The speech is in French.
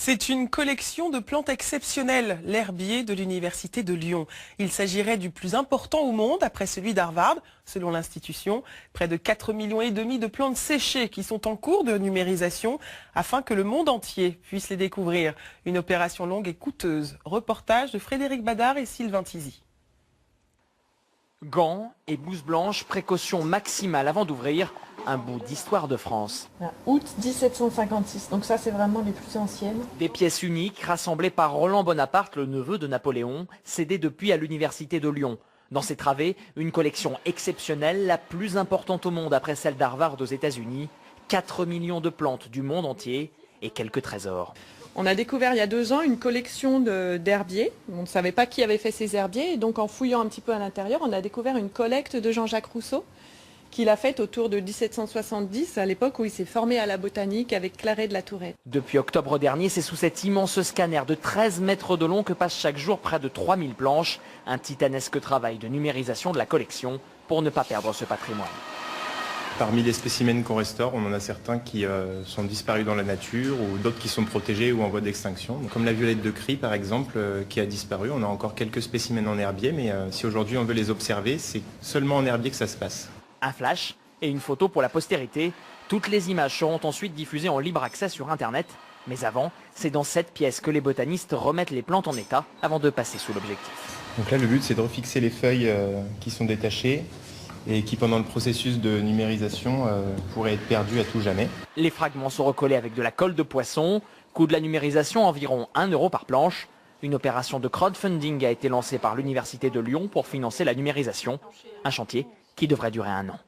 C'est une collection de plantes exceptionnelles, l'herbier de l'Université de Lyon. Il s'agirait du plus important au monde, après celui d'Harvard, selon l'institution. Près de 4,5 millions de plantes séchées qui sont en cours de numérisation afin que le monde entier puisse les découvrir. Une opération longue et coûteuse. Reportage de Frédéric Badard et Sylvain Tizy. Gants et blouse blanche, précaution maximale avant d'ouvrir un bout d'histoire de France. Août 1756, donc ça c'est vraiment les plus anciennes. Des pièces uniques rassemblées par Roland Bonaparte, le neveu de Napoléon, cédées depuis à l'Université de Lyon. Dans ses travées, une collection exceptionnelle, la plus importante au monde après celle d'Harvard aux États-Unis. 4 millions de plantes du monde entier et quelques trésors. On a découvert il y a 2 ans une collection d'herbiers. On ne savait pas qui avait fait ces herbiers et donc en fouillant un petit peu à l'intérieur, on a découvert une collecte de Jean-Jacques Rousseau qu'il a faite autour de 1770, à l'époque où il s'est formé à la botanique avec Claret de la Tourette. Depuis octobre dernier, c'est sous cet immense scanner de 13 mètres de long que passent chaque jour près de 3000 planches. Un titanesque travail de numérisation de la collection pour ne pas perdre ce patrimoine. Parmi les spécimens qu'on restaure, on en a certains qui sont disparus dans la nature ou d'autres qui sont protégés ou en voie d'extinction. Comme la violette de Crie par exemple qui a disparu. On a encore quelques spécimens en herbier, mais si aujourd'hui on veut les observer, c'est seulement en herbier que ça se passe. Un flash et une photo pour la postérité. Toutes les images seront ensuite diffusées en libre accès sur Internet. Mais avant, c'est dans cette pièce que les botanistes remettent les plantes en état avant de passer sous l'objectif. Donc là le but c'est de refixer les feuilles qui sont détachées et qui pendant le processus de numérisation pourraient être perdues à tout jamais. Les fragments sont recollés avec de la colle de poisson. Coût de la numérisation environ 1 € par planche. Une opération de crowdfunding a été lancée par l'Université de Lyon pour financer la numérisation. Un chantier qui devrait durer 1 an.